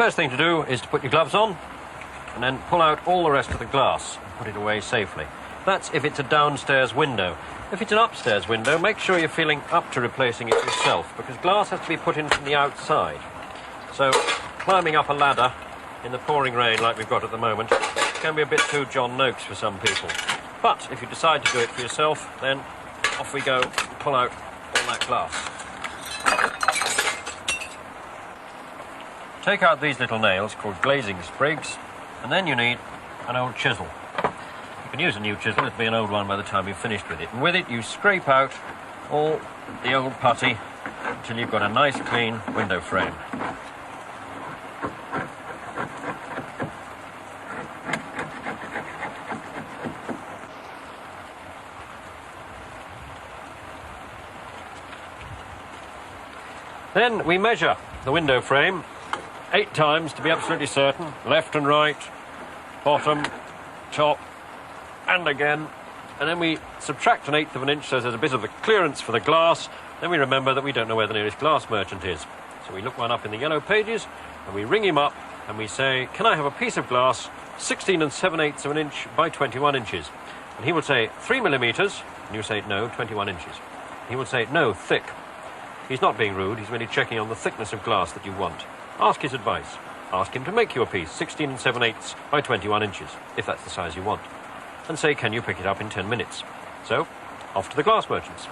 First thing to do is to put your gloves on and then pull out all the rest of the glass and put it away safely. That's if it's a downstairs window. If it's an upstairs window, make sure you're feeling up to replacing it yourself, because glass has to be put in from the outside. So climbing up a ladder in the pouring rain like we've got at the moment can be a bit too John Noakes for some people. But if you decide to do it for yourself, then off we go, pull out all that glass. Take out these little nails called glazing sprigs, and then you need an old chisel. You can use a new chisel, it'll be an old one by the time you've finished with it. And with it you scrape out all the old putty until you've got a nice clean window frame. Then we measure the window frame 8 times to be absolutely certain, left and right, bottom, top, and again, and then we subtract 1/8 of an inch so there's a bit of the clearance for the glass. Then we remember that we don't know where the nearest glass merchant is. So we look one up in the yellow pages and we ring him up and we say, can I have a piece of glass 16 7/8 of an inch by 21 inches? And he will say 3 millimetres, and you say no, 21 inches. He will say no, thick. He's not being rude, he's really checking on the thickness of glass that you want. Ask his advice. Ask him to make you a piece 16 7/8 by 21 inches, if that's the size you want. And say, can you pick it up in 10 minutes? So, off to the glass merchants.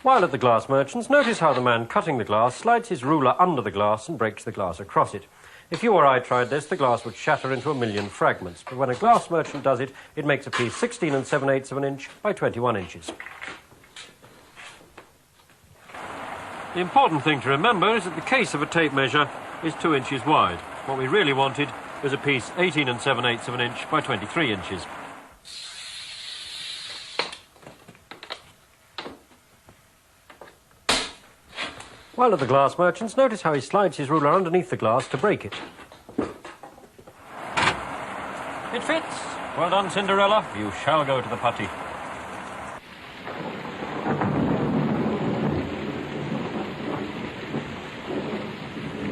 While at the glass merchants, notice how the man cutting the glass slides his ruler under the glass and breaks the glass across it. If you or I tried this, the glass would shatter into 1,000,000 fragments. But when a glass merchant does it, it makes a piece 16 7/8 of an inch by 21 inches. The important thing to remember is that the case of a tape measure is 2 inches wide. What we really wanted was a piece 18 7/8 of an inch by 23 inches. While at the glass merchants, notice how he slides his ruler underneath the glass to break it. It fits. Well done, Cinderella. You shall go to the putty.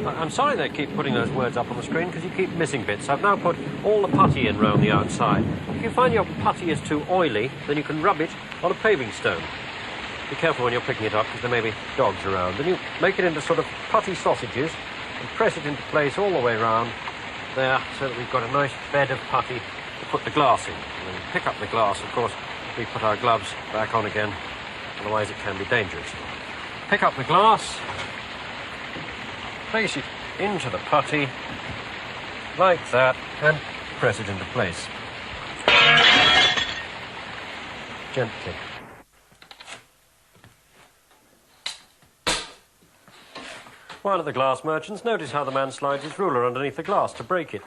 I'm sorry they keep putting those words up on the screen because you keep missing bits. I've now put all the putty in round the outside. If you find your putty is too oily, then you can rub it on a paving stone. Be careful when you're picking it up because there may be dogs around. Then you make it into sort of putty sausages and press it into place all the way round there so that we've got a nice bed of putty to put the glass in. And when you pick up the glass, of course, we put our gloves back on again, otherwise it can be dangerous. Pick up the glass, place it into the putty like that and press it into place. Gently. While at the glass merchants, notice how the man slides his ruler underneath the glass to break it.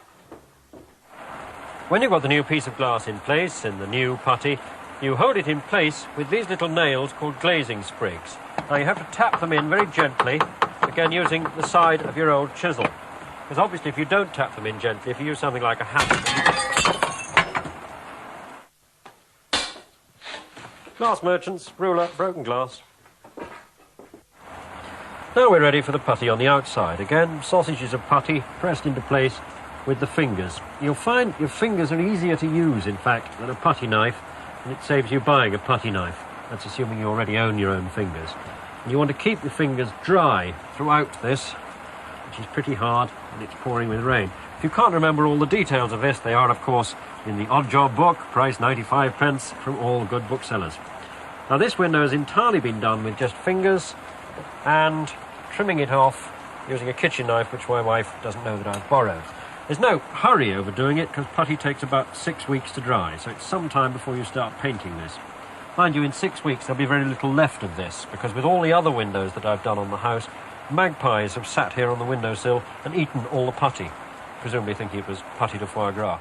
When you've got the new piece of glass in place, in the new putty, you hold it in place with these little nails called glazing sprigs. Now you have to tap them in very gently, again using the side of your old chisel. Because obviously if you don't tap them in gently, if you use something like a hammer... Glass merchants, ruler, broken glass. Now we're ready for the putty on the outside. Again, sausages of putty pressed into place with the fingers. You'll find your fingers are easier to use, in fact, than a putty knife, and it saves you buying a putty knife. That's assuming you already own your own fingers. And you want to keep your fingers dry throughout this, which is pretty hard, and it's pouring with rain. If you can't remember all the details of this, they are, of course, in the Odd Job book, price 95p from all good booksellers. Now, this window has entirely been done with just fingers and trimming it off using a kitchen knife, which my wife doesn't know that I've borrowed. There's no hurry over doing it because putty takes about 6 weeks to dry, so it's some time before you start painting this. Mind you, in 6 weeks there'll be very little left of this, because with all the other windows that I've done on the house, magpies have sat here on the windowsill and eaten all the putty, presumably thinking it was putty de foie gras.